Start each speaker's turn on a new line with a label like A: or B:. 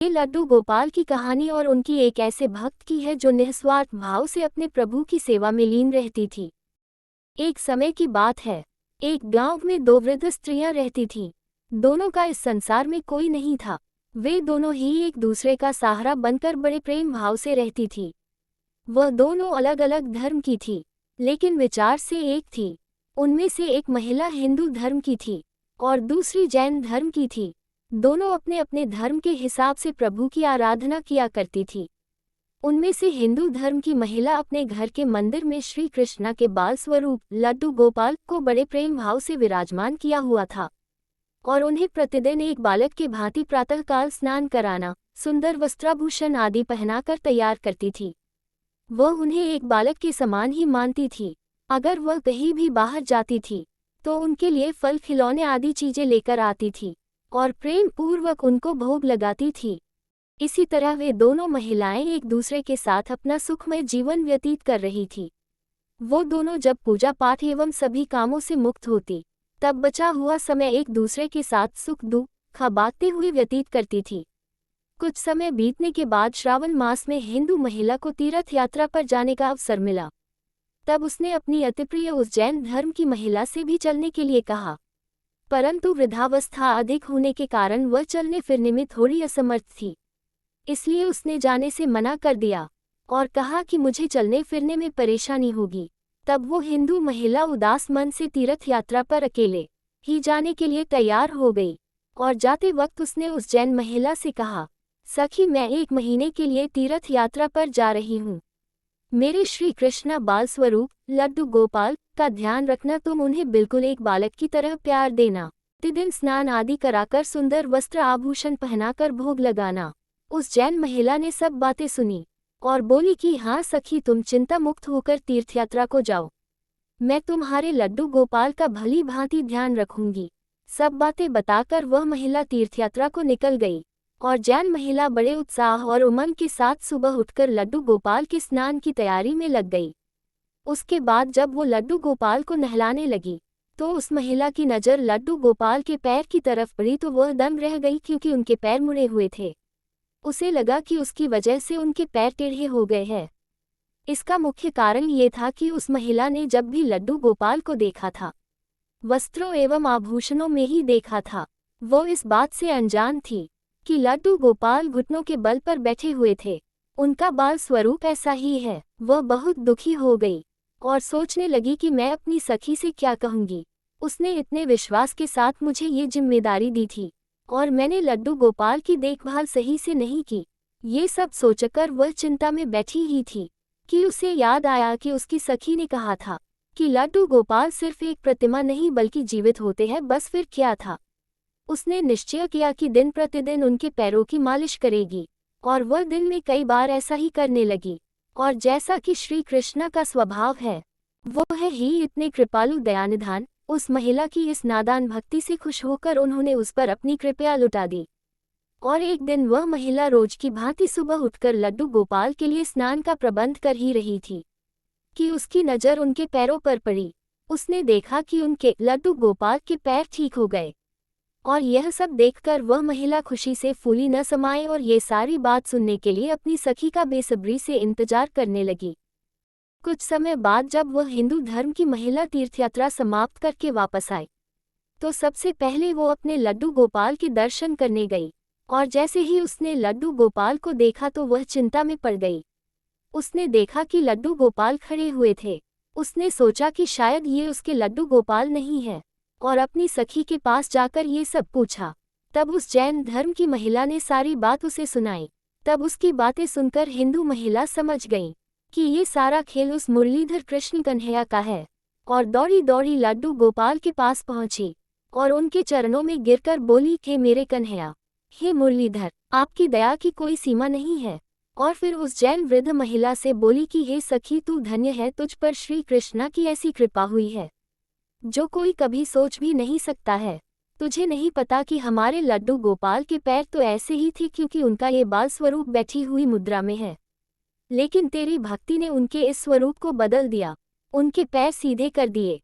A: ये लड्डू गोपाल की कहानी और उनकी एक ऐसे भक्त की है जो निस्वार्थ भाव से अपने प्रभु की सेवा में लीन रहती थी। एक समय की बात है। एक गांव में दो वृद्ध स्त्रियां रहती थीं। दोनों का इस संसार में कोई नहीं था। वे दोनों ही एक दूसरे का सहारा बनकर बड़े प्रेम भाव से रहती थी। वह दोनों अलग अलग धर्म की थी, लेकिन विचार से एक थी। उनमें से एक महिला हिंदू धर्म की थी और दूसरी जैन धर्म की थी। दोनों अपने अपने धर्म के हिसाब से प्रभु की आराधना किया करती थी। उनमें से हिंदू धर्म की महिला अपने घर के मंदिर में श्री कृष्ण के बाल स्वरूप लड्डू गोपाल को बड़े प्रेम भाव से विराजमान किया हुआ था और उन्हें प्रतिदिन एक बालक के भांति प्रातःकाल स्नान कराना, सुंदर वस्त्राभूषण आदि पहनाकर तैयार करती थी। वह उन्हें एक बालक के समान ही मानती थी। अगर वह कहीं भी बाहर जाती थी तो उनके लिए फल खिलौने आदि चीजें लेकर आती थी और प्रेम पूर्वक उनको भोग लगाती थी। इसी तरह वे दोनों महिलाएं एक दूसरे के साथ अपना सुखमय जीवन व्यतीत कर रही थी। वो दोनों जब पूजा पाठ एवं सभी कामों से मुक्त होती, तब बचा हुआ समय एक दूसरे के साथ सुख दुख बांटते हुए व्यतीत करती थी। कुछ समय बीतने के बाद श्रावण मास में हिंदू महिला को तीर्थ यात्रा पर जाने का अवसर मिला। तब उसने अपनी अतिप्रिय उस जैन धर्म की महिला से भी चलने के लिए कहा, परंतु वृद्धावस्था अधिक होने के कारण वह चलने फिरने में थोड़ी असमर्थ थी। इसलिए उसने जाने से मना कर दिया और कहा कि मुझे चलने फिरने में परेशानी होगी। तब वो हिंदू महिला उदास मन से तीर्थ यात्रा पर अकेले ही जाने के लिए तैयार हो गई और जाते वक्त उसने उस जैन महिला से कहा, सखी, मैं 1 महीने के लिए तीर्थ यात्रा पर जा रही हूँ। मेरे श्री कृष्ण बाल स्वरूप लड्डू गोपाल का ध्यान रखना। तुम उन्हें बिल्कुल एक बालक की तरह प्यार देना। प्रतिदिन स्नान आदि कराकर सुंदर वस्त्र आभूषण पहनाकर भोग लगाना। उस जैन महिला ने सब बातें सुनी और बोली कि हाँ सखी, तुम चिंता मुक्त होकर तीर्थयात्रा को जाओ। मैं तुम्हारे लड्डू गोपाल का भली भांति ध्यान रखूंगी। सब बातें बताकर वह महिला तीर्थयात्रा को निकल गई और जैन महिला बड़े उत्साह और उमंग के साथ सुबह उठकर लड्डू गोपाल के स्नान की तैयारी में लग गई। उसके बाद जब वो लड्डू गोपाल को नहलाने लगी तो उस महिला की नज़र लड्डू गोपाल के पैर की तरफ पड़ी तो वह दंग रह गई, क्योंकि उनके पैर मुड़े हुए थे। उसे लगा कि उसकी वजह से उनके पैर टेढ़े हो गए हैं। इसका मुख्य कारण ये था कि उस महिला ने जब भी लड्डू गोपाल को देखा था, वस्त्रों एवं आभूषणों में ही देखा था। वो इस बात से अनजान थी कि लड्डू गोपाल घुटनों के बल पर बैठे हुए थे। उनका बाल स्वरूप ऐसा ही है। वह बहुत दुखी हो गई और सोचने लगी कि मैं अपनी सखी से क्या कहूँगी। उसने इतने विश्वास के साथ मुझे ये जिम्मेदारी दी थी और मैंने लड्डू गोपाल की देखभाल सही से नहीं की। ये सब सोचकर वह चिंता में बैठी ही थी कि उसे याद आया कि उसकी सखी ने कहा था कि लड्डू गोपाल सिर्फ एक प्रतिमा नहीं बल्कि जीवित होते हैं। बस फिर क्या था। उसने निश्चय किया कि दिन प्रतिदिन उनके पैरों की मालिश करेगी और वह दिन में कई बार ऐसा ही करने लगी। और जैसा कि श्री कृष्ण का स्वभाव है, वो है ही इतने कृपालु दयानिधान। उस महिला की इस नादान भक्ति से खुश होकर उन्होंने उस पर अपनी कृपया लुटा दी और एक दिन वह महिला रोज की भांति सुबह उठकर लड्डू गोपाल के लिए स्नान का प्रबंध कर ही रही थी कि उसकी नज़र उनके पैरों पर पड़ी। उसने देखा कि उनके लड्डू गोपाल के पैर ठीक हो गए और यह सब देखकर वह महिला खुशी से फूली न समाये और ये सारी बात सुनने के लिए अपनी सखी का बेसब्री से इंतजार करने लगी। कुछ समय बाद जब वह हिंदू धर्म की महिला तीर्थयात्रा समाप्त करके वापस आई तो सबसे पहले वो अपने लड्डू गोपाल के दर्शन करने गई और जैसे ही उसने लड्डू गोपाल को देखा तो वह चिंता में पड़ गई। उसने देखा कि लड्डू गोपाल खड़े हुए थे। उसने सोचा कि शायद ये उसके लड्डू गोपाल नहीं है और अपनी सखी के पास जाकर ये सब पूछा। तब उस जैन धर्म की महिला ने सारी बात उसे सुनाई। तब उसकी बातें सुनकर हिंदू महिला समझ गई कि ये सारा खेल उस मुरलीधर कृष्ण कन्हैया का है और दौड़ी दौड़ी लड्डू गोपाल के पास पहुंची और उनके चरणों में गिरकर बोली, हे मेरे कन्हैया, हे मुरलीधर, आपकी दया की कोई सीमा नहीं है। और फिर उस जैन वृद्ध महिला से बोली कि हे सखी, तू धन्य है, तुझ पर श्री कृष्ण की ऐसी कृपा हुई है जो कोई कभी सोच भी नहीं सकता है। तुझे नहीं पता कि हमारे लड्डू गोपाल के पैर तो ऐसे ही थे क्योंकि उनका ये बाल स्वरूप बैठी हुई मुद्रा में है, लेकिन तेरी भक्ति ने उनके इस स्वरूप को बदल दिया, उनके पैर सीधे कर दिए